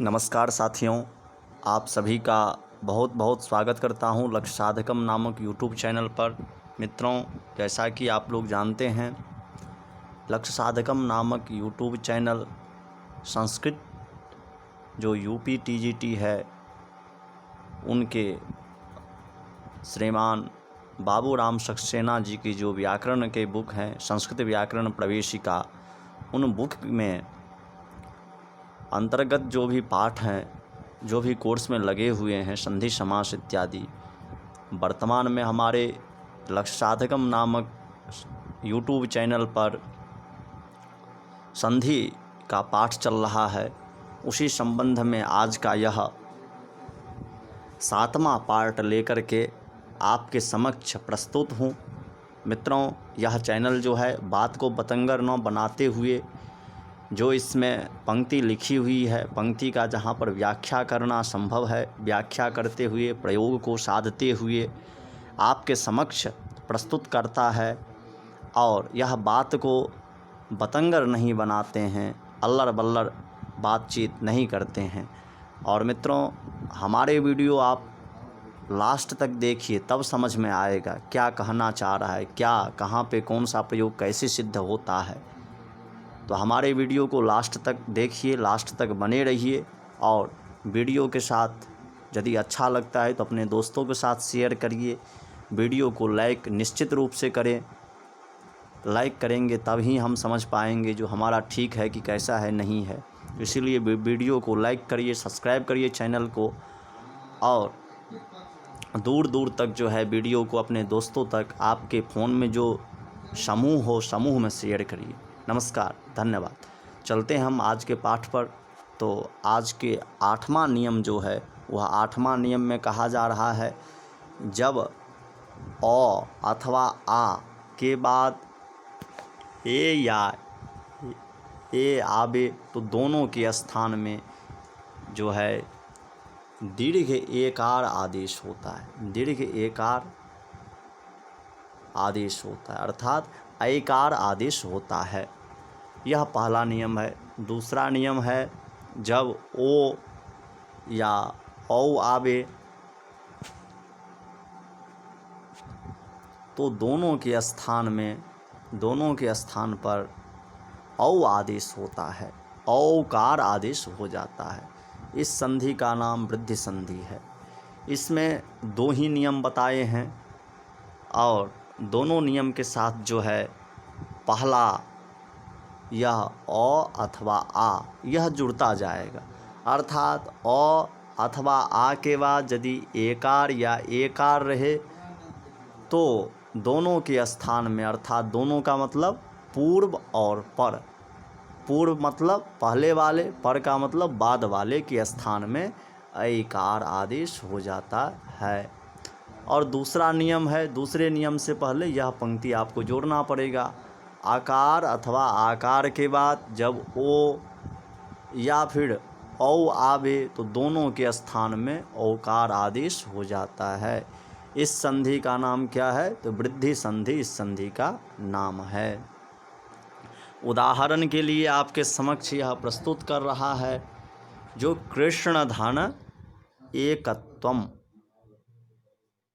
नमस्कार साथियों, आप सभी का बहुत बहुत स्वागत करता हूं लक्ष्य साधकम नामक यूट्यूब चैनल पर। मित्रों, जैसा कि आप लोग जानते हैं, लक्ष्य साधकम नामक यूट्यूब चैनल संस्कृत जो यूपी टीजीटी है उनके श्रीमान बाबूराम सक्सेना जी की जो व्याकरण के बुक हैं, संस्कृत व्याकरण प्रवेशिका, उन बुक में अंतर्गत जो भी पाठ हैं, जो भी कोर्स में लगे हुए हैं, संधि समास इत्यादि, वर्तमान में हमारे लक्ष्य साधकम नामक यूट्यूब चैनल पर संधि का पाठ चल रहा है। उसी संबंध में आज का यह 7वां पार्ट लेकर के आपके समक्ष प्रस्तुत हूँ। मित्रों, यह चैनल जो है बात को बतंगर न बनाते हुए जो इसमें पंक्ति लिखी हुई है, पंक्ति का जहाँ पर व्याख्या करना संभव है, व्याख्या करते हुए प्रयोग को साधते हुए आपके समक्ष प्रस्तुत करता है। और यह बात को बतंगर नहीं बनाते हैं, अल्लर बल्लर बातचीत नहीं करते हैं। और मित्रों, हमारे वीडियो आप लास्ट तक देखिए, तब समझ में आएगा क्या कहना चाह रहा है, क्या कहाँ पे कौन सा प्रयोग कैसे सिद्ध होता है। तो हमारे वीडियो को लास्ट तक देखिए, लास्ट तक बने रहिए। और वीडियो के साथ यदि अच्छा लगता है तो अपने दोस्तों के साथ शेयर करिए। वीडियो को लाइक निश्चित रूप से करें। लाइक करेंगे तभी हम समझ पाएंगे जो हमारा ठीक है कि कैसा है, नहीं है। इसीलिए वीडियो को लाइक करिए, सब्सक्राइब करिए चैनल को, और दूर दूर तक जो है वीडियो को अपने दोस्तों तक, आपके फ़ोन में जो समूह हो, समूह में शेयर करिए। नमस्कार, धन्यवाद। चलते हैं हम आज के पाठ पर। तो आज के 8वां नियम जो है, वह 8वां नियम में कहा जा रहा है, जब अ अथवा आ के बाद ए या ए आवे तो दोनों के स्थान में जो है दीर्घ एकार आदेश होता है। दीर्घ एकार आदेश होता है, अर्थात ऐकार आदेश होता है। यह पहला नियम है। दूसरा नियम है, जब ओ या औ आवे तो दोनों के स्थान पर औ आदेश होता है, औकार आदेश हो जाता है। इस संधि का नाम वृद्धि संधि है। इसमें 2 ही नियम बताए हैं, और दोनों नियम के साथ जो है पहला यह अ अथवा आ यह जुड़ता जाएगा। अर्थात अ अथवा आ के बाद यदि एकार या एकार रहे तो दोनों के स्थान में, अर्थात दोनों का मतलब पूर्व और पर, पूर्व मतलब पहले वाले, पर का मतलब बाद वाले के स्थान में ऐकार आदेश हो जाता है। और दूसरा नियम है, दूसरे नियम से पहले यह पंक्ति आपको जोड़ना पड़ेगा। आकार अथवा आकार के बाद जब ओ या फिर औ आवे तो दोनों के स्थान में औकार आदेश हो जाता है। इस संधि का नाम क्या है? तो वृद्धि संधि इस संधि का नाम है। उदाहरण के लिए आपके समक्ष यह प्रस्तुत कर रहा है, जो कृष्ण धन एकत्वम,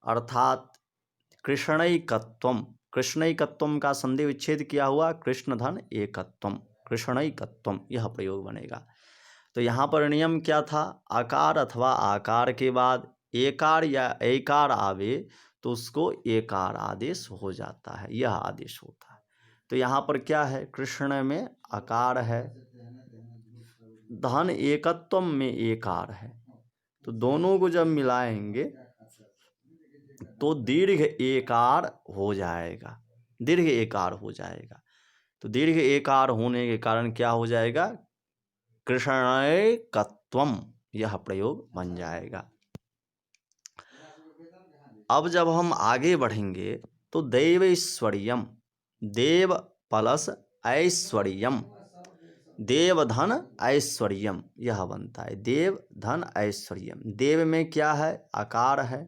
अर्थात कृष्णैकत्वम, कृष्णैकत्वम का संधि विच्छेद किया हुआ कृष्ण धन एकत्वम, कृष्णैकत्वम यह प्रयोग बनेगा। तो यहाँ पर नियम क्या था? आकार अथवा आकार के बाद एकार या ऐकार आवे तो उसको एकार आदेश हो जाता है, यह आदेश होता है। तो यहाँ पर क्या है? कृष्ण में आकार है, धन एकत्वम में एकार है, तो दोनों को जब मिलाएंगे तो दीर्घ एकार हो जाएगा, दीर्घ एकार हो जाएगा। तो दीर्घ एकार होने के कारण क्या हो जाएगा? कृष्णैकत्वम यह प्रयोग बन जाएगा। अब जब हम आगे बढ़ेंगे तो देवैश्वर्यम, देव प्लस ऐश्वर्यम, देव धन ऐश्वर्यम यह बनता है। देव धन ऐश्वर्यम, देव में क्या है? आकार है,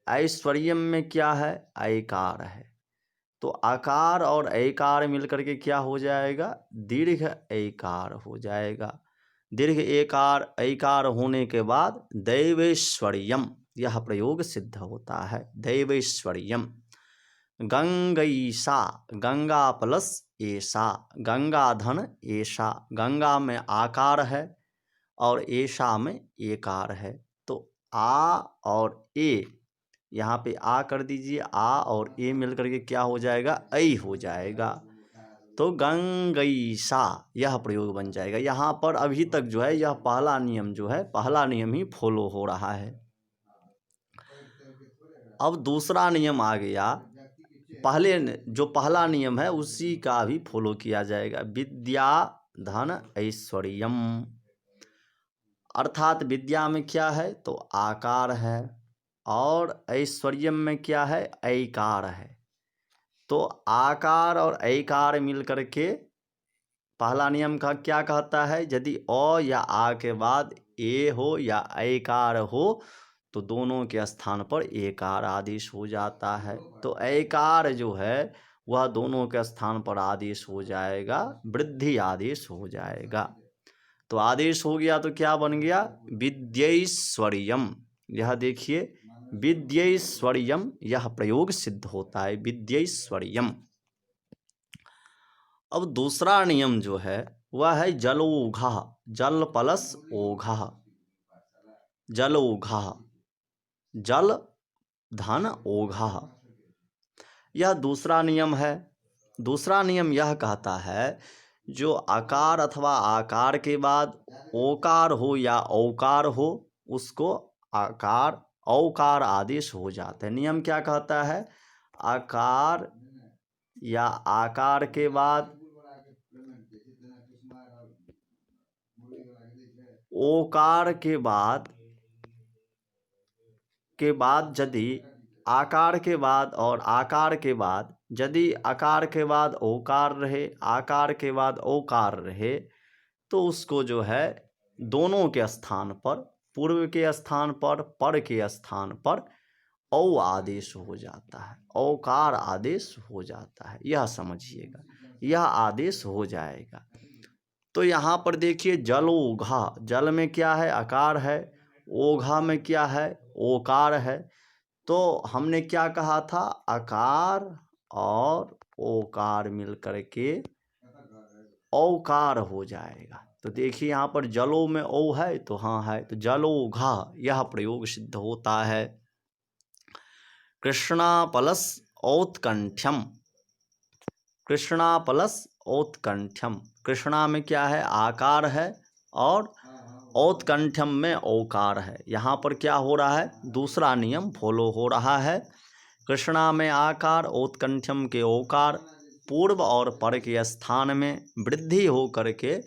ऐश्वर्यम में क्या है? ऐकार है। तो आकार और ऐकार मिलकर के क्या हो जाएगा? दीर्घ ऐकार हो जाएगा। दीर्घ एकार ऐकार होने के बाद दैवेश्वर्यम यह प्रयोग सिद्ध होता है। दैवेश्वर्यम। गंगईसा, गंगा प्लस ऐसा, गंगाधन ऐसा। गंगा में आकार है और ऐसा में एकार है, तो आ और ए, यहाँ पे आ कर दीजिए, आ और ए मिलकर के क्या हो जाएगा, ऐ हो जाएगा। तो गंगईसा यह प्रयोग बन जाएगा। यहाँ पर अभी तक जो है यह पहला नियम जो है, पहला नियम ही फॉलो हो रहा है। अब दूसरा नियम आ गया, जो पहला नियम है उसी का भी फॉलो किया जाएगा। विद्या धन ऐश्वर्यम, अर्थात विद्या में क्या है तो आकार है और ऐश्वर्यम में क्या है, ऐकार है। तो आकार और ऐकार मिल करके पहला नियम का क्या कहता है, यदि अ या आ के बाद ए हो या ऐकार हो तो दोनों के स्थान पर एकार आदेश हो जाता है। तो ऐकार जो है वह दोनों के स्थान पर आदेश हो जाएगा, वृद्धि आदेश हो जाएगा। तो आदेश हो गया तो क्या बन गया, विद्यैश्वर्यम। यह देखिए विद्यैश्वर्यम यह प्रयोग सिद्ध होता है, विद्यैश्वर्यम। अब दूसरा नियम जो है वह है जलोघा, जल प्लस ओघा, जलोघा, जल धन ओघा, यह दूसरा नियम है। दूसरा नियम यह कहता है जो आकार अथवा आकार के बाद ओकार हो या औकार हो उसको आकार औकार आदेश हो जाता है। नियम क्या कहता है, आकार या आकार के बाद ओकार के बाद यदि आकार के बाद और आकार के बाद यदि आकार के बाद ओकार रहे, आकार के बाद ओकार रहे, तो उसको जो है दोनों के स्थान पर, पूर्व के स्थान पर के स्थान पर औ आदेश हो जाता है, औकार आदेश हो जाता है। यह समझिएगा, यह आदेश हो जाएगा। तो यहाँ पर देखिए जलोघा, जल में क्या है, आकार है, ओघा में क्या है, ओकार है। तो हमने क्या कहा था, आकार और ओकार मिलकर के औकार हो जाएगा। तो देखिए यहाँ पर जलो में ओ है तो हाँ है, तो जलोघा यह प्रयोग सिद्ध होता है। कृष्णा प्लस औत्कंठ्यम, कृष्णा प्लस औत्कंठ्यम, कृष्णा में क्या है, आकार है और औत्कंठ्यम में औकार है। यहाँ पर क्या हो रहा है, दूसरा नियम फॉलो हो रहा है। कृष्णा में आकार, औत्कंठ्यम के औकार, पूर्व और पर के स्थान में वृद्धि हो करके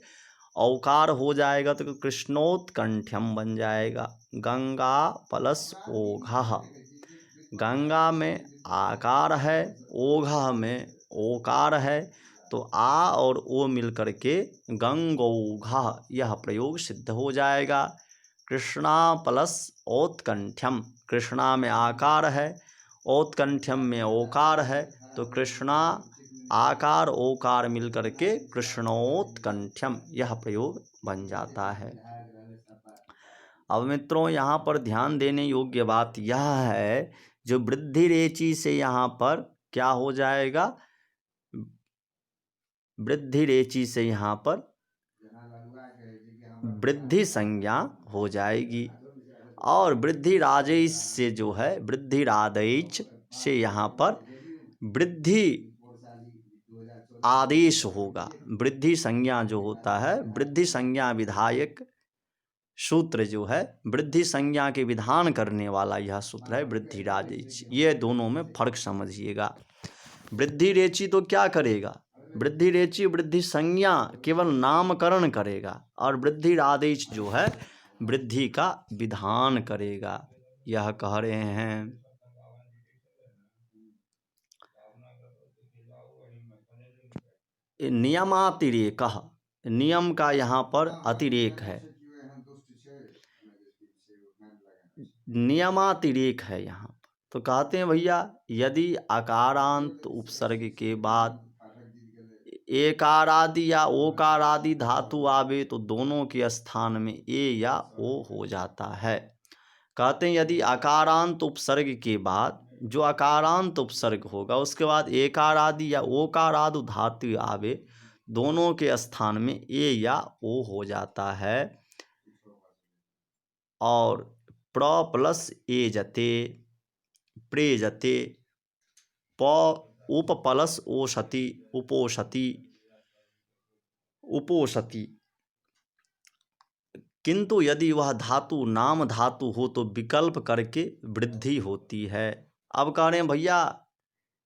औकार हो जाएगा तो कृष्णोत्कंठ्यम बन जाएगा। गंगा प्लस ओघा, गंगा में आकार है, ओघा में ओकार है, तो आ और ओ मिलकर के गंगौघा यह प्रयोग सिद्ध हो जाएगा। कृष्णा प्लस औत्कंठ्यम, कृष्णा में आकार है, औत्कंठ्यम में ओकार है, तो कृष्णा आकार ओकार मिलकर के कृष्णोत्कंठ्यम यह प्रयोग बन जाता है। अब मित्रों यहाँ पर ध्यान देने योग्य बात यह है, जो वृद्धि रेची से यहाँ पर क्या हो जाएगा, वृद्धि रेची से यहाँ पर वृद्धि संज्ञा हो जाएगी, और वृद्धि राजेश से जो है, वृद्धि रादेश से यहाँ पर वृद्धि आदेश होगा। वृद्धि संज्ञा जो होता है, वृद्धि संज्ञा विधायक सूत्र जो है, वृद्धि संज्ञा के विधान करने वाला यह सूत्र है वृद्धि राजेश। ये दोनों में फर्क समझिएगा। वृद्धि रेची तो क्या करेगा, वृद्धि रेची वृद्धि संज्ञा केवल नामकरण करेगा, और वृद्धि रादेश जो है वृद्धि का विधान करेगा। यह कह रहे हैं नियमातिरेक, नियम का यहाँ पर अतिरेक है, नियमातिरेक है यहाँ पर। तो कहते हैं भैया यदि आकारांत उपसर्ग के बाद एकार आदि या ओकार आदि धातु आवे तो दोनों के स्थान में ए या ओ हो जाता है। कहते हैं यदि अकारांत उपसर्ग के बाद जो अकारांत उपसर्ग होगा उसके बाद एकार आदि या ओकार आदि धातु आवे, दोनों के स्थान में ए या ओ हो जाता है। और प्र प्लस ए जते, प्रेजते, प उप प्लस ओषति, उपोषति, उपोषति। किंतु यदि वह धातु नाम धातु हो तो विकल्प करके वृद्धि होती है। अब कह रहे हैं भैया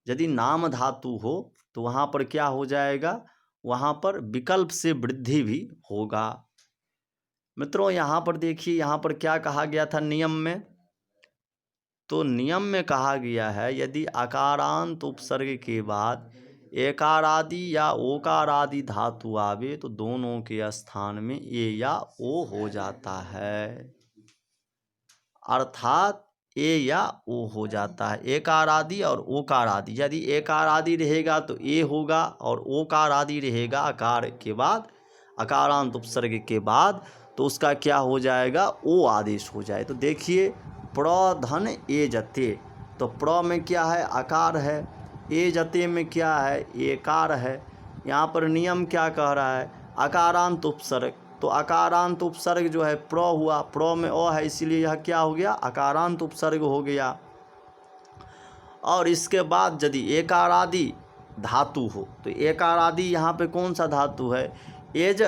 यदि नाम धातु हो तो वहाँ पर क्या हो जाएगा, वहाँ पर विकल्प से वृद्धि भी होगा। मित्रों यहाँ पर देखिए, यहाँ पर क्या कहा गया था नियम में, तो नियम में कहा गया है यदि अकारांत उपसर्ग के बाद एकार आदि या ओकार आदि धातु आवे तो दोनों के स्थान में ए या ओ हो जाता है। अर्थात ए या ओ हो जाता है। एकार आदि और ओकार आदि, यदि एकार आदि रहेगा तो ए होगा और ओकार आदि रहेगा अकार के बाद, अकारांत उपसर्ग के बाद, तो उसका क्या हो जाएगा, ओ आदेश हो जाए। तो देखिए प्र धन ए जते, तो प्र में क्या है, अकार है, ए जते में क्या है, एकार है। यहाँ पर नियम क्या कह रहा है, अकारांत उपसर्ग, तो अकारांत उपसर्ग जो है प्र हुआ, प्र में ओ है इसीलिए यह क्या हो गया, अकारांत उपसर्ग हो गया। और इसके बाद यदि एकार आदि धातु हो तो एकार आदि यहाँ पे कौन सा धातु है, एज,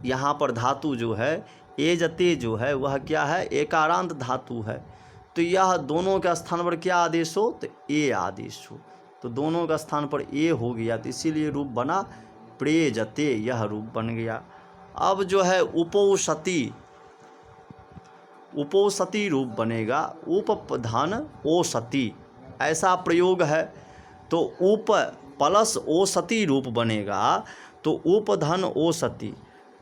यहाँ पर धातु जो है एजते जो है वह क्या है, एकारांत धातु है। तो यह दोनों के स्थान पर क्या आदेश हो, तो ए आदेश हो। तो दोनों के स्थान पर ए हो गया तो इसीलिए रूप बना प्रेजते, यह रूप बन गया। अब जो है उपोषति, उपोषति रूप बनेगा, उप धन ओषति, ऐसा प्रयोग है। तो उप प्लस ओषति रूप बनेगा, तो उप धन ओषति।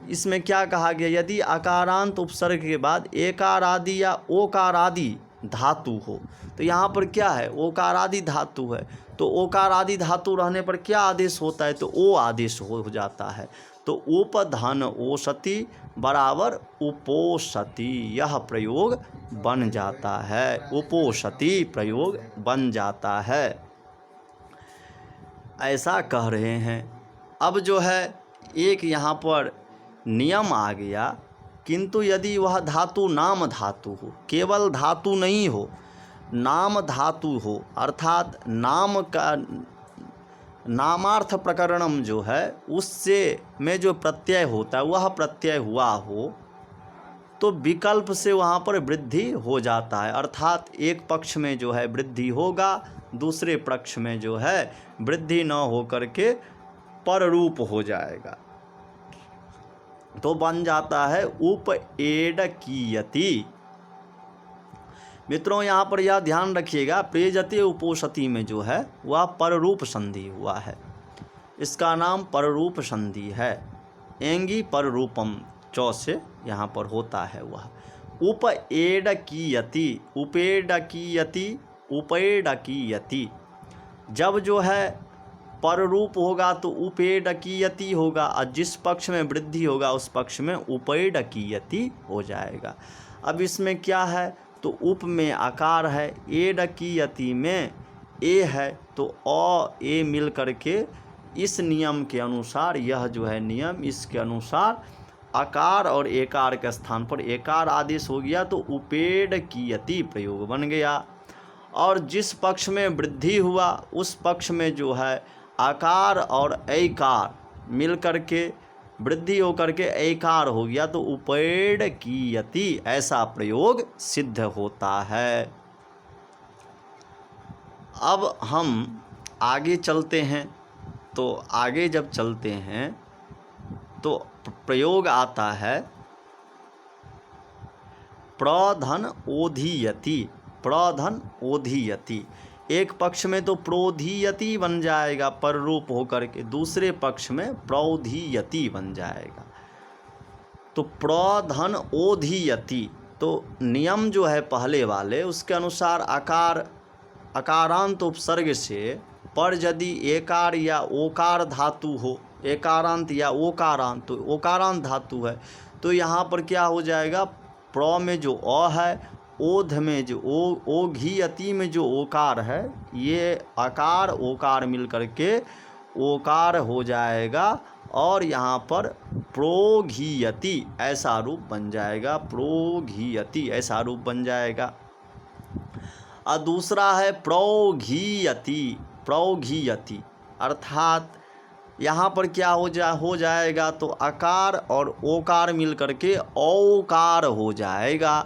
इसमें क्या कहा गया, यदि अकारांत उपसर्ग के बाद एकार आदि या ओकार आदि धातु हो, तो यहाँ पर क्या है, ओकार आदि धातु है, तो ओकार आदि धातु रहने पर क्या आदेश होता है, तो ओ आदेश हो जाता है। तो उप धन ओषति बराबर उपोषति, यह प्रयोग बन जाता है, उपोषति प्रयोग बन जाता है, ऐसा कह रहे हैं। अब जो है एक यहाँ पर नियम आ गया, किंतु यदि वह धातु नाम धातु हो, केवल धातु नहीं हो, नाम धातु हो, अर्थात नाम का नामार्थ प्रकरणम जो है उससे में जो प्रत्यय होता है वह प्रत्यय हुआ हो, तो विकल्प से वहाँ पर वृद्धि हो जाता है। अर्थात एक पक्ष में जो है वृद्धि होगा, दूसरे पक्ष में जो है वृद्धि न हो करके पररूप हो जाएगा, तो बन जाता है उपेडकीयति। मित्रों यहाँ पर यह ध्यान रखिएगा, प्रेजते उपोषति में जो है वह पररूप संधि हुआ है, इसका नाम पररूप संधि है। एंगी पररूपम चौ से यहाँ पर होता है वह उपेडकीयति, उपेडकीयति, उपेडकीयति। जब जो है पररूप होगा तो उपेडकीयति होगा, और जिस पक्ष में वृद्धि होगा उस पक्ष में उपेडकीयति हो जाएगा। अब इसमें क्या है, तो उप में आकार है, एडकीयति में ए है, तो अ ए मिल करके इस नियम के अनुसार, यह जो है नियम इसके अनुसार आकार और एकार के स्थान पर एकार आदेश हो गया, तो उपेडकीयति प्रयोग बन गया। और जिस पक्ष में वृद्धि हुआ उस पक्ष में जो है आकार और ऐकार मिल करके वृद्धि होकर के ऐकार हो गया, तो उपेडकीयति ऐसा प्रयोग सिद्ध होता है। अब हम आगे चलते हैं, तो आगे जब चलते हैं तो प्रयोग आता है प्रधन ओधीयति, प्रधन ओधीयति। एक पक्ष में तो प्रोधीयति बन जाएगा पररूप होकर के, दूसरे पक्ष में प्रौधीयति बन जाएगा। तो प्रधन ओधीयति, तो नियम जो है पहले वाले उसके अनुसार आकार अकारांत उपसर्ग से पर यदि एकार या ओकार धातु हो, एकारांत या ओकारांत, तो ओकारांत धातु है तो यहाँ पर क्या हो जाएगा, प्र में जो अ है, ओध में जो ओ घी अति में जो ओकार है, ये आकार ओकार मिल करके ओकार हो जाएगा और यहाँ पर प्रोघीयति ऐसा रूप बन जाएगा, प्रोघीयति ऐसा रूप बन जाएगा। और दूसरा है प्रौघीयति, प्रौघीयति अर्थात यहाँ पर क्या हो जाएगा, तो आकार और ओकार मिल करके औकार हो जाएगा,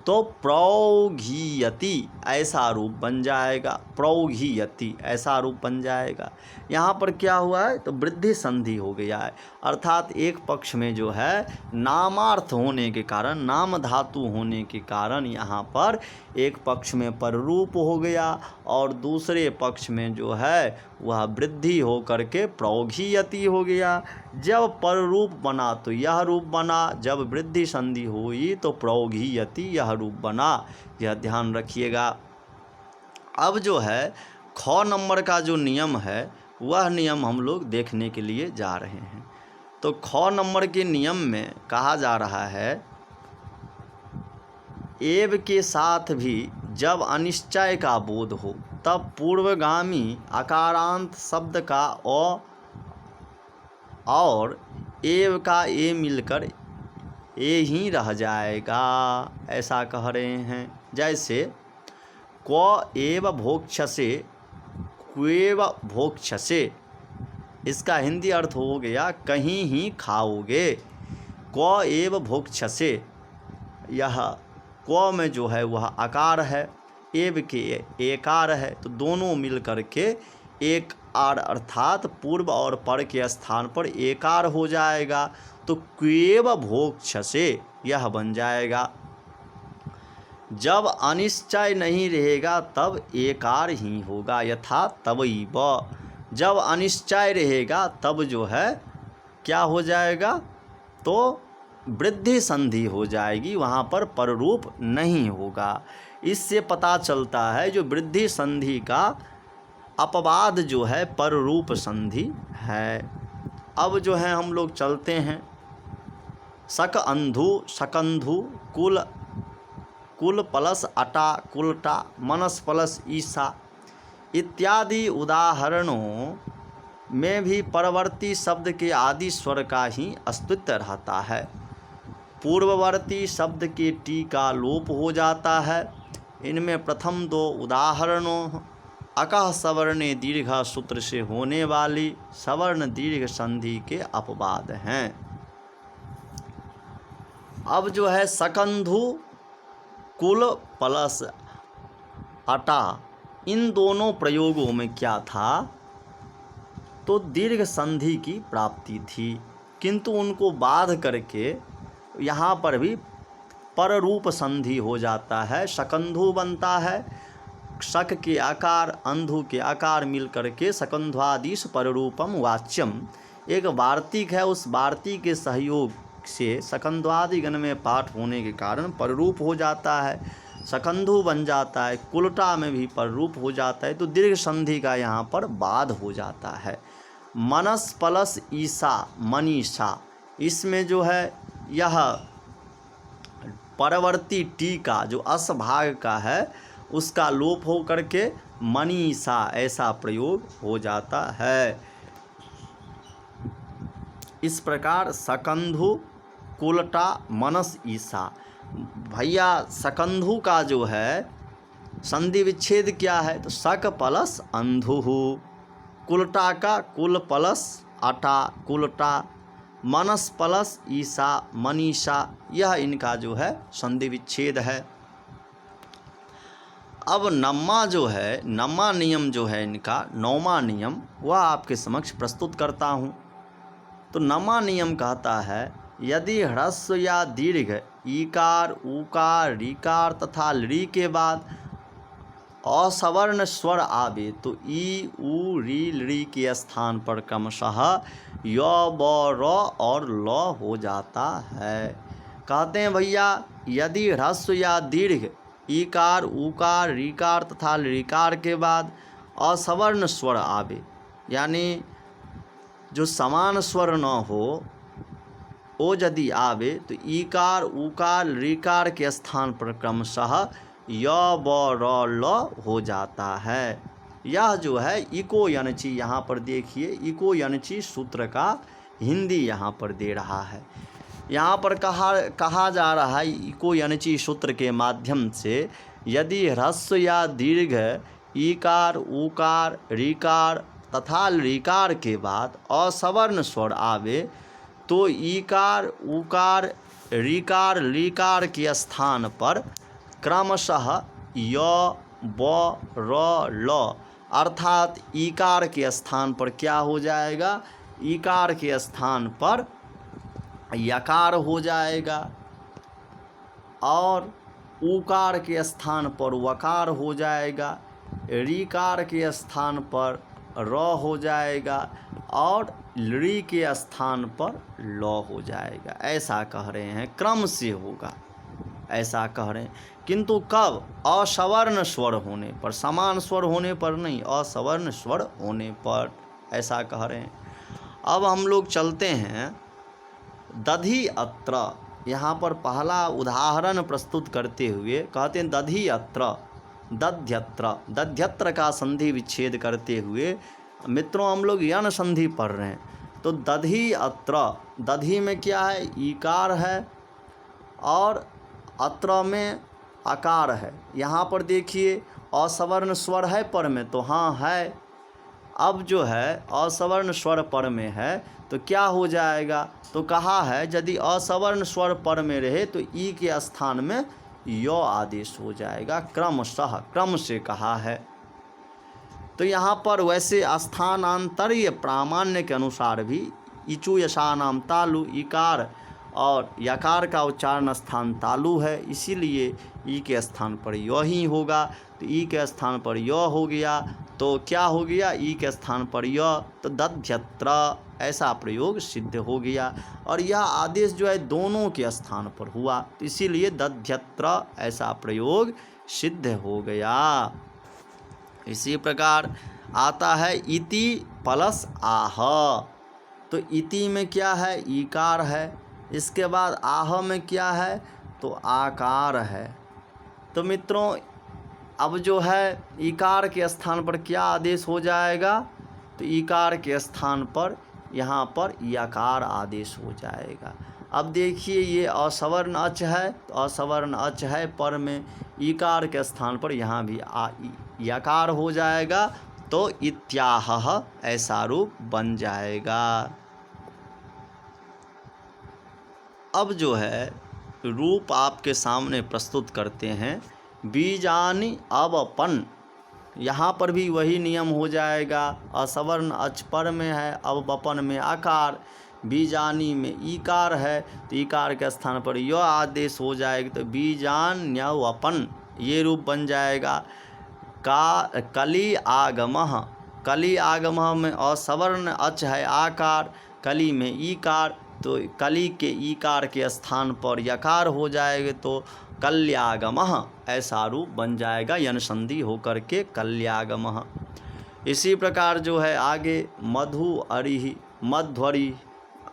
तो प्रौघीयति ऐसा रूप बन जाएगा, प्रौघीयति ऐसा रूप बन जाएगा। यहाँ पर क्या हुआ है, तो वृद्धि संधि हो गया है, अर्थात एक पक्ष में जो है नामार्थ होने के कारण, नाम धातु होने के कारण यहाँ पर एक पक्ष में पररूप हो गया और दूसरे पक्ष में जो है वह वृद्धि हो करके प्रौघीयति हो गया। जब पररूप बना तो यह रूप बना, जब वृद्धि संधि हुई तो प्रौघीयति यह रूप बना, यह ध्यान रखिएगा। अब जो है ख नंबर का जो नियम है वह नियम हम लोग देखने के लिए जा रहे हैं। तो ख नंबर के नियम में कहा जा रहा है, एव के साथ भी जब अनिश्चय का बोध हो तब पूर्वगामी अकारांत शब्द का अ और एव का ए मिलकर ए ही रह जाएगा, ऐसा कह रहे हैं। जैसे क्व एव भोक्ष्यसे, क्वेव भोक्ष्यसे, इसका हिंदी अर्थ हो गया कहीं ही खाओगे। क्व एव भोक्ष्यसे, यह क्व में जो है वह आकार है, एव के एकार है, तो दोनों मिल करके एक आर अर्थात पूर्व और पर के स्थान पर एकार हो जाएगा, तो क्वेव भोक्ष्यसे यह बन जाएगा। जब अनिश्चय नहीं रहेगा तब एकार ही होगा, यथा तवैव। जब अनिश्चय रहेगा तब जो है क्या हो जाएगा, तो वृद्धि संधि हो जाएगी, वहाँ पर पररूप नहीं होगा। इससे पता चलता है जो वृद्धि संधि का अपवाद जो है पररूप संधि है। अब जो है हम लोग चलते हैं, शक अंधु, शकंधु, कुल, कुल प्लस अटा, कुलटा, मनस प्लस ईसा इत्यादि उदाहरणों में भी परवर्ती शब्द के आदि स्वर का ही अस्तित्व रहता है। पूर्ववर्ती शब्द के टी का लोप हो जाता है। इनमें प्रथम दो उदाहरणों अकः सवर्णे दीर्घ सूत्र से होने वाली सवर्ण दीर्घ संधि के अपवाद हैं। अब जो है शकंधु, कुल प्लस अटा, इन दोनों प्रयोगों में क्या था, तो दीर्घ संधि की प्राप्ति थी, किंतु उनको बाध करके यहाँ पर भी पररूप संधि हो जाता है। शकंधु बनता है, शक के आकार अंधु के आकार मिल करके शकंध्वादिश पररूपम वाच्यम, एक वार्तिक है, उस वार्तिक के सहयोग से शकंध्वादि गण में पाठ होने के कारण पररूप हो जाता है, शकंधु बन जाता है, कुलटा में भी पररूप हो जाता है, तो दीर्घ संधि का यहाँ पर बाध हो जाता है। मनस प्लस ईसा, मनीषा, इसमें जो है यह परवर्ती टी का जो अस भाग का है उसका लोप हो करके मनीषा ऐसा प्रयोग हो जाता है। इस प्रकार शकंधु, कुलटा, मनस ईसा। भैया शकंधु का जो है संधि विच्छेद क्या है, तो शक प्लस अंधु, कुलटा का कुल प्लस अटा, कुलटा, मनस प्लस ईसा, मनीषा, यह इनका जो है संधि विच्छेद है। अब नम्मा जो है, नम्मा नियम जो है इनका, नौमा नियम, वह आपके समक्ष प्रस्तुत करता हूँ। तो नम्मा नियम कहता है, यदि ह्रस्व या दीर्घ ईकार, ऊकार, रीकार तथा ली के बाद असवर्ण स्वर आवे तो ई, ऊ, री, ली के स्थान पर क्रमशः य, ब, र और ल हो जाता है। कहते हैं भैया यदि ह्रस्व या दीर्घ ईकार, ऊकार, रीकार तथा लीकार के बाद असवर्ण स्वर आवे, यानी जो समान स्वर न हो वो यदि आवे तो ईकार उकार ऋकार के स्थान पर क्रमशः य ब र ल हो जाता है। यह जो है इको यनची, यहाँ पर देखिए इको यनची सूत्र का हिंदी यहाँ पर दे रहा है। यहाँ पर कहा जा रहा है इको यनची सूत्र के माध्यम से यदि ह्रस्व या दीर्घ ईकार उकार ऋकार तथा ऋकार के बाद असवर्ण स्वर आवे तो ईकार उकार ऋकार लीकार के स्थान पर क्रमशः य ब र ल अर्थात ईकार के स्थान पर क्या हो जाएगा, ईकार के स्थान पर यकार हो जाएगा और उकार के स्थान पर वकार हो जाएगा, ऋकार के स्थान पर र हो जाएगा और ऋ के स्थान पर ल हो जाएगा। ऐसा कह रहे हैं, क्रम से होगा ऐसा कह रहे हैं। किंतु कब, असवर्ण स्वर होने पर, समान स्वर होने पर नहीं, असवर्ण स्वर होने पर, ऐसा कह रहे हैं। अब हम लोग चलते हैं दधि अत्र। यहाँ पर पहला उदाहरण प्रस्तुत करते हुए कहते हैं दधि अत्र दध्यत्र, दध्यत्र का संधि विच्छेद करते हुए मित्रों हम लोग यन संधि पढ़ रहे हैं। तो दधि अत्र, दधि में क्या है, ईकार है और अत्र में आकार है। यहाँ पर देखिए असवर्ण स्वर है पर में, तो हाँ है। अब जो है असवर्ण स्वर पर में है तो क्या हो जाएगा, तो कहा है यदि असवर्ण स्वर पर में रहे तो ई के स्थान में यो आदेश हो जाएगा, क्रमशः, क्रम से कहा है। तो यहाँ पर वैसे स्थानांतरीय प्रामाण्य के अनुसार भी इचु यशानाम तालु, इकार और यकार का उच्चारण स्थान तालु है, इसीलिए ई के स्थान पर यो ही होगा। तो ई के स्थान पर यो हो गया तो क्या हो गया, ई के स्थान पर यो, तो दध्यत्र ऐसा प्रयोग सिद्ध हो गया। और यह आदेश जो है दोनों के स्थान पर हुआ, तो इसीलिए दध्यत्र ऐसा प्रयोग सिद्ध हो गया। इसी प्रकार आता है इति प्लस आह। तो इति में क्या है, ईकार है, इसके बाद आह में क्या है, तो आकार है। तो मित्रों अब जो है ईकार के स्थान पर क्या आदेश हो जाएगा, तो ईकार के स्थान पर यहाँ पर यकार आदेश हो जाएगा। अब देखिए ये असवर्ण अच है, तो असवर्ण अच है पर में ईकार के स्थान पर यहाँ भी यकार हो जाएगा, तो इत्याह ऐसा रूप बन जाएगा। अब जो है रूप आपके सामने प्रस्तुत करते हैं बीजानि अवपन। यहाँ पर भी वही नियम हो जाएगा, असवर्ण अच पर में है, अवपन में आकार, बीजानी में ईकार है तो ईकार के स्थान पर यो आदेश हो जाएगा, तो बीजान्यवपन ये रूप बन जाएगा। का कली आगमः, कली आगमः में असवर्ण अच है आकार, कली में ईकार, तो कली के ईकार के स्थान पर यकार हो जाएगा, तो कल्यागमः ऐसा रूप बन जाएगा, यन संधि होकर के कल्यागमः। इसी प्रकार जो है आगे मधु अरिहि, मध्वरि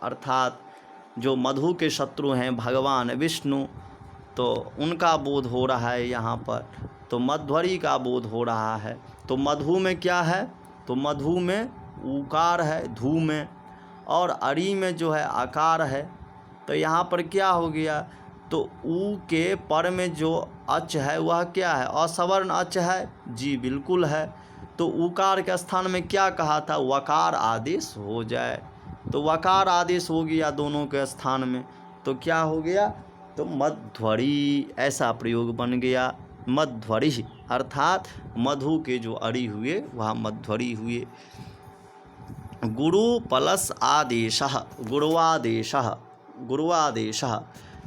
अर्थात जो मधु के शत्रु हैं भगवान विष्णु, तो उनका बोध हो रहा है यहाँ पर, तो मध्वरि का बोध हो रहा है। तो मधु में क्या है, तो मधु में उकार है धू में, और अरि में जो है आकार है। तो यहाँ पर क्या हो गया, तो ऊ के पर में जो अच है वह क्या है, असवर्ण अच है, जी बिल्कुल है। तो उकार के स्थान में क्या कहा था, वकार आदेश हो जाए, तो वकार आदेश हो गया दोनों के स्थान में, तो क्या हो गया, तो मध्वरि ऐसा प्रयोग बन गया। मध्वरि अर्थात मधु के जो अरि हुए वह मध्वरि हुए। गुरु प्लस आदेशः, गुरुवादेशः, गुरुवादेशः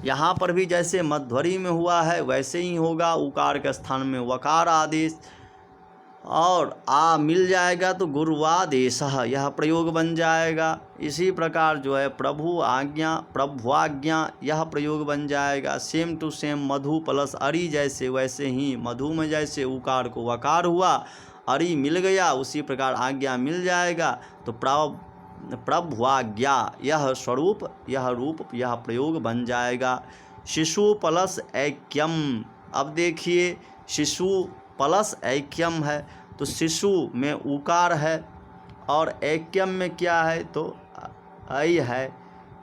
यहाँ पर भी जैसे मध्वरि में हुआ है वैसे ही होगा, उकार के स्थान में वकार आदेश और आ मिल जाएगा तो गुरुवादेशः यह प्रयोग बन जाएगा। इसी प्रकार जो है प्रभु आज्ञा, प्रभुआज्ञा यह प्रयोग बन जाएगा। सेम टू सेम मधु प्लस अरि जैसे वैसे ही मधु में जैसे उकार को वकार हुआ अरि मिल गया, उसी प्रकार आज्ञा मिल जाएगा। तो प्रभुआज्ञा यह स्वरूप, यह रूप, यह प्रयोग बन जाएगा। शिशु प्लस ऐक्यम। अब देखिए शिशु प्लस ऐक्यम है तो शिशु में उकार है और ऐक्यम में क्या है तो ऐ है।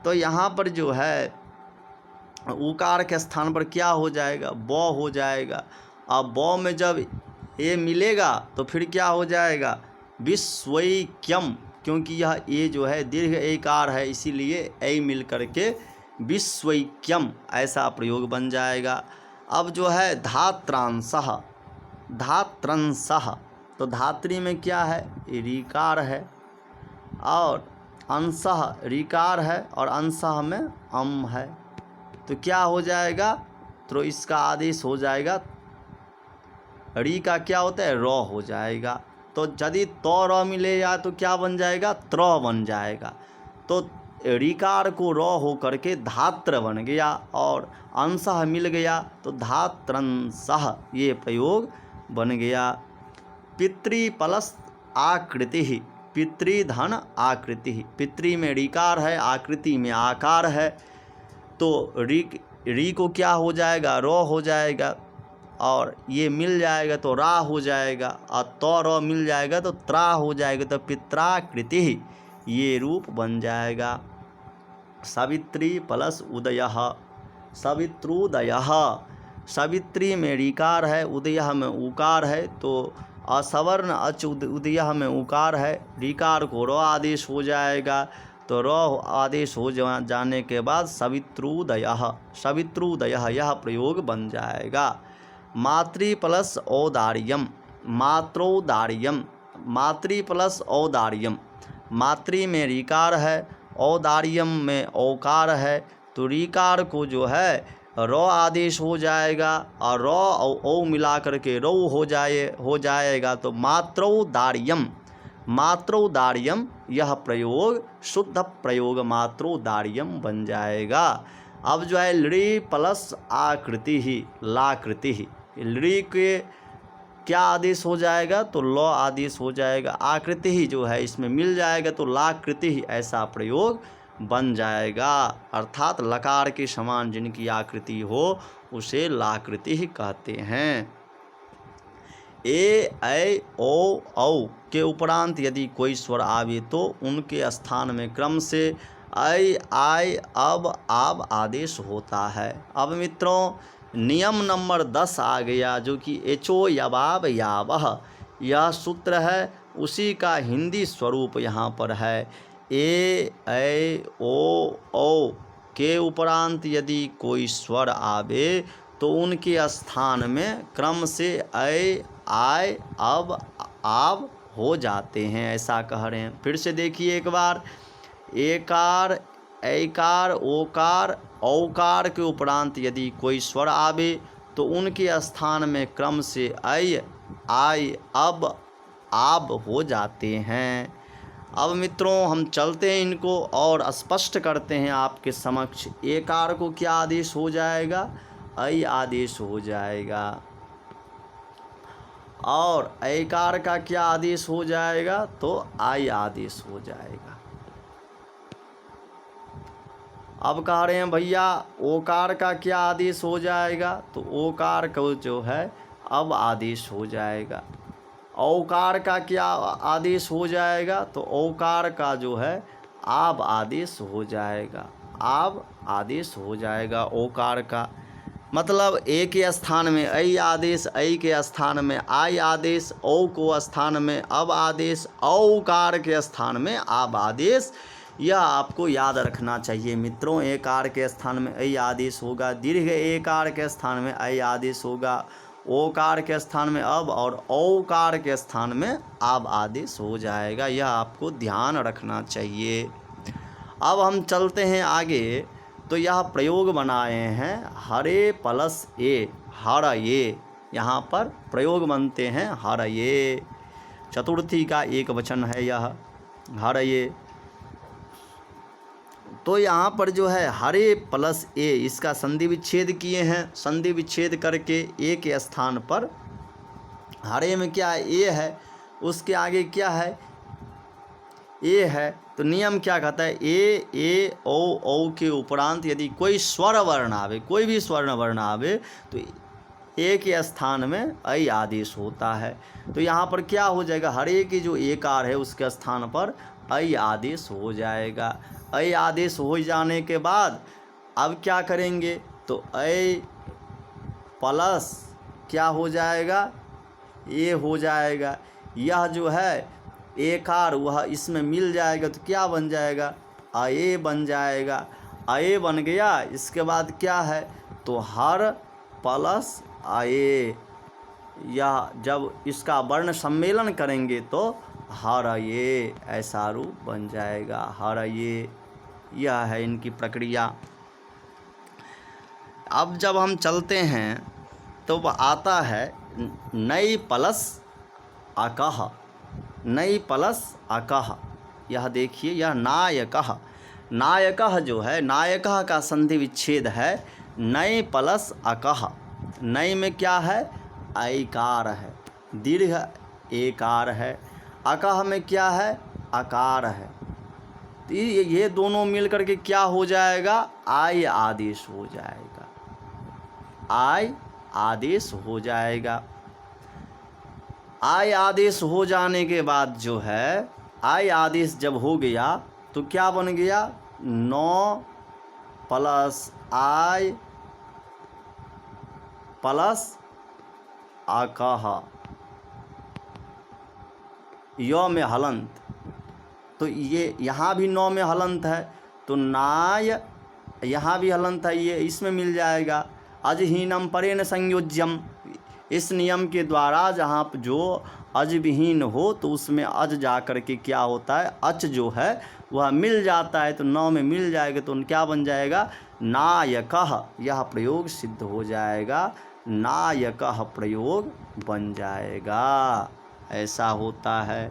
तो यहाँ पर जो है उकार के स्थान पर क्या हो जाएगा, ब हो जाएगा। अब ब में जब ए मिलेगा तो फिर क्या हो जाएगा, विश्वैक्यम, क्योंकि यह ए जो है दीर्घ एकार है, इसीलिए ऐ मिल करके विश्वैक्यम ऐसा प्रयोग बन जाएगा। अब जो है धात्रांशः, धात्रंशः, तो धात्री में क्या है, ऋकार है और अंशः ऋकार है और अंशः में अम है। तो क्या हो जाएगा, तो इसका आदेश हो जाएगा, री का क्या होता है, र हो जाएगा। तो यदि तो र मिले या तो क्या बन जाएगा, त्र बन जाएगा। तो ऋकार को र हो करके धात्र बन गया और अंशः मिल गया तो धात्रंशः ये प्रयोग बन गया। पितृ प्लस आकृति, पितृधन आकृति, पितृ में ऋकार है, आकृति में आकार है। तो री को क्या हो जाएगा, रो हो जाएगा और ये मिल जाएगा तो रा हो जाएगा और तो र मिल जाएगा तो त्रा हो जाएगा। तो पित्राकृति ये रूप बन जाएगा। सावित्री प्लस उदयः, सवित्रोदयः, सावित्री में ऋकार है, उदयः में उकार है। तो असवर्ण अच उदयः में उकार है, ऋकार को र आदेश हो जाएगा। तो र आदेश हो जाने के बाद सवित्रोदयः, सवित्रोदयः यह प्रयोग बन जाएगा। मातृ प्लस औदार्यम, मात्रोदार्यम, मातृ प्लस औदार्यम, मातृ में ऋकार है, औदार्यम में औकार है। तो ऋकार को जो है र आदेश हो जाएगा और र और औ मिला करके रौ हो जाएगा। तो मात्रोदार्यम, मात्रोदार्यम यह प्रयोग शुद्ध प्रयोग मात्रोदार्यम बन जाएगा। अब जो है लृ प्लस आकृति ही, लाकृति ही, लृ के क्या आदेश हो जाएगा, तो ल आदेश हो जाएगा। आकृति ही जो है इसमें मिल जाएगा तो लाकृति ही ऐसा प्रयोग बन जाएगा। अर्थात लकार के समान जिनकी आकृति हो उसे लाकृति ही कहते हैं। ए ऐ ओ औ के उपरांत यदि कोई स्वर आवे तो उनके स्थान में क्रम से ऐ आय अब आब आदेश होता है। अब मित्रों नियम नंबर 10 आ गया जो कि एचो यबाब यावह यह सूत्र है, उसी का हिंदी स्वरूप यहाँ पर है। ए ऐ ओ औ के उपरांत यदि कोई स्वर आवे तो उनके स्थान में क्रम से ऐ आय अब आब हो जाते हैं, ऐसा कह रहे हैं। फिर से देखिए एक बार, एकार ऐकार ओकार औकार के उपरांत यदि कोई स्वर आवे तो उनके स्थान में क्रम से ऐ आय अब आब हो जाते हैं। अब मित्रों हम चलते हैं इनको और स्पष्ट करते हैं आपके समक्ष। एकार को क्या आदेश हो जाएगा, ऐ आदेश हो जाएगा और ऐकार का क्या आदेश हो जाएगा, तो आय आदेश हो जाएगा। अब कह रहे हैं भैया ओकार का क्या आदेश हो जाएगा, तो ओकार को जो है अब आदेश हो जाएगा। औकार का क्या आदेश हो जाएगा, तो औकार का जो है आब आदेश हो जाएगा, आब आदेश हो जाएगा ओकार का। मतलब ए के स्थान में ऐ आदेश, ऐ के स्थान में आय आदेश, औ को स्थान में अब आदेश, औकार के स्थान में आब आदेश। यह आपको याद रखना चाहिए मित्रों। एकार के स्थान में ऐ आदेश होगा, दीर्घ एकार के स्थान में ऐ आदेश होगा, ओकार के स्थान में अब और औकार के स्थान में आब आदेश हो जाएगा। यह आपको ध्यान रखना चाहिए। अब हम चलते हैं आगे। तो यह प्रयोग बनाए हैं हरे प्लस ए, हर ये, यहाँ पर प्रयोग बनते हैं हर ये, चतुर्थी का एक वचन है यह हर ये। तो यहाँ पर जो है हरे प्लस ए इसका संधि विच्छेद किए हैं। संधि विच्छेद करके ए के स्थान पर हरे में क्या है, ए है, उसके आगे क्या है, ए है। तो नियम क्या कहता है, ए ओ के उपरांत यदि कोई स्वर वर्ण आवे, कोई भी स्वर्ण वर्ण आवे तो ए के स्थान में ऐ आदेश होता है। तो यहाँ पर क्या हो जाएगा, हर एक की जो एकार है उसके स्थान पर ऐ आदेश हो जाएगा। ऐ आदेश हो जाने के बाद अब क्या करेंगे, तो ऐ प्लस क्या हो जाएगा, ए हो जाएगा। यह जो है एकार वह इसमें मिल जाएगा तो क्या बन जाएगा, आए बन जाएगा। आए बन गया, इसके बाद क्या है, तो हर प्लस आए, या जब इसका वर्ण सम्मेलन करेंगे तो हर ये, ऐसा रूप बन जाएगा हर ये। यह है इनकी प्रक्रिया। अब जब हम चलते हैं तो वह आता है नई प्लस अकह, नई प्लस अकह। यह देखिए, यह नायकः, नायकः जो है, नायकः का संधि विच्छेद है नई प्लस अकह। नई में क्या है, ऐकार है, दीर्घ एकार है। अकह में क्या है, आकार है। तो ये दोनों मिल करके क्या हो जाएगा, आय आदेश हो जाएगा, आय आदेश हो जाएगा। आय आदेश हो जाने के बाद जो है, आय आदेश जब हो गया तो क्या बन गया, 9 प्लस आय प्लस अकह, य में हलंत। तो ये यहाँ भी 9 में हलंत है, तो नाय यहाँ भी हलंत है, ये इसमें मिल जाएगा। अजहीनम परेण संयोज्यम, इस नियम के द्वारा जहाँ जो अज विहीन हो तो उसमें अज जा कर के क्या होता है, अच जो है वह मिल जाता है। तो 9 में मिल जाएगा तो क्या बन जाएगा, नायकः। यह प्रयोग सिद्ध हो जाएगा, नायकः प्रयोग बन जाएगा, ऐसा होता है।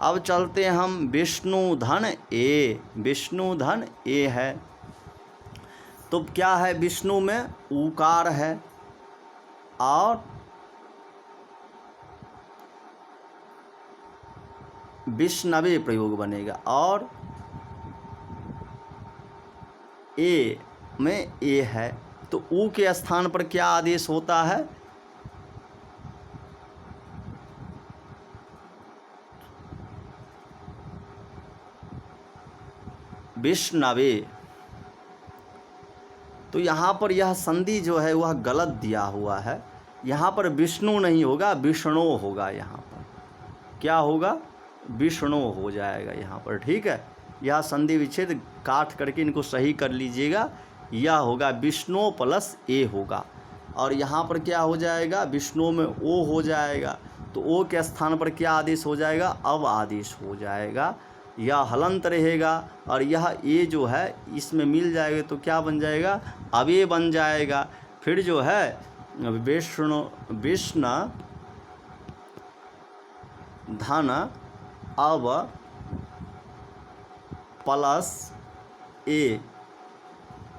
अब चलते हम विष्णुधन ए, विष्णुधन ए है। तो क्या है, विष्णु में उकार है और विष्णवे प्रयोग बनेगा, और ए में ए है। तो ऊ के स्थान पर क्या आदेश होता है, विष्णवे। तो यहाँ पर यह संधि जो है वह गलत दिया हुआ है, यहाँ पर विष्णु नहीं होगा, विष्णु होगा। यहाँ पर क्या होगा, विष्णु हो जाएगा यहाँ पर, ठीक है। यह संधि विच्छेद काट करके इनको सही कर लीजिएगा। यह होगा विष्णु प्लस ए होगा, और यहाँ पर क्या हो जाएगा, विष्णु में ओ हो जाएगा। तो ओ के स्थान पर क्या आदेश हो जाएगा, अब आदेश हो जाएगा। यह हलंत रहेगा और यह ए जो है इसमें मिल जाएगा तो क्या बन जाएगा, अवे बन जाएगा। फिर जो है विष्णु धन अब प्लस ए,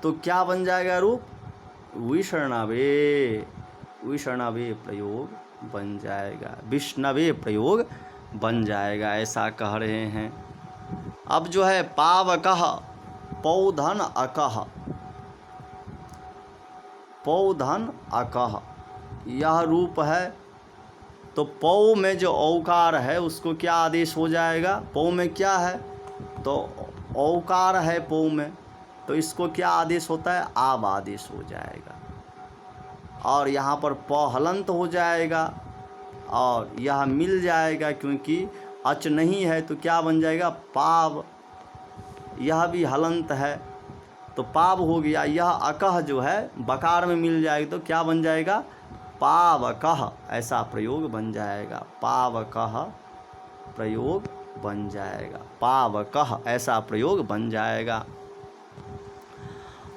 तो क्या बन जाएगा रूप, विष्णवे, विष्णवे प्रयोग बन जाएगा, विष्णवे प्रयोग बन जाएगा, ऐसा कह रहे हैं। अब जो है पावकः पौधन अकः, पौधन अकः यह रूप है। तो पौ में जो औकार है उसको क्या आदेश हो जाएगा, पौ में क्या है, तो औकार है पौ में, तो इसको क्या आदेश होता है, आब आदेश हो जाएगा। और यहाँ पर प हलंत हो जाएगा और यह मिल जाएगा, क्योंकि अच नहीं है तो क्या बन जाएगा, पाव। यह भी हलंत है तो पाव हो गया। यह अकह जो है बकार में मिल जाएगा तो क्या बन जाएगा, पावकः, ऐसा प्रयोग बन जाएगा, पावकः प्रयोग बन जाएगा, पावकः ऐसा प्रयोग बन जाएगा।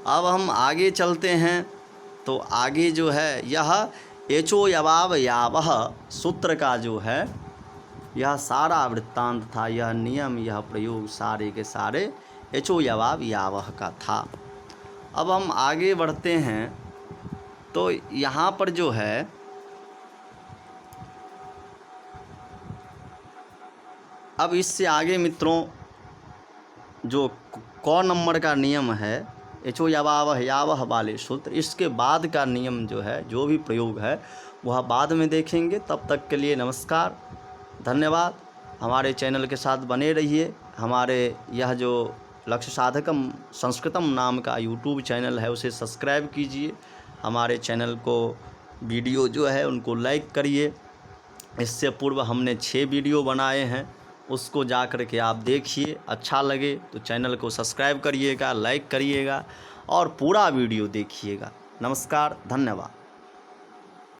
अब हम आगे चलते हैं तो आगे जो है यह एचो यवाव यावह सूत्र का जो है यह सारा वृत्तांत था, यह नियम, यह प्रयोग सारे के सारे एचो यवाव यावह का था। अब हम आगे बढ़ते हैं तो यहाँ पर जो है अब इससे आगे मित्रों जो क नंबर का नियम है, एचो यवावह यावह वाले सूत्र, इसके बाद का नियम जो है, जो भी प्रयोग है वह बाद में देखेंगे। तब तक के लिए नमस्कार, धन्यवाद। हमारे चैनल के साथ बने रहिए। हमारे यह जो लक्ष्य साधकम संस्कृतम नाम का यूट्यूब चैनल है उसे सब्सक्राइब कीजिए। हमारे चैनल को वीडियो जो है उनको लाइक करिए। इससे पूर्व हमने 6 वीडियो बनाए हैं, उसको जा कर के आप देखिए। अच्छा लगे तो चैनल को सब्सक्राइब करिएगा, लाइक करिएगा और पूरा वीडियो देखिएगा। नमस्कार, धन्यवाद।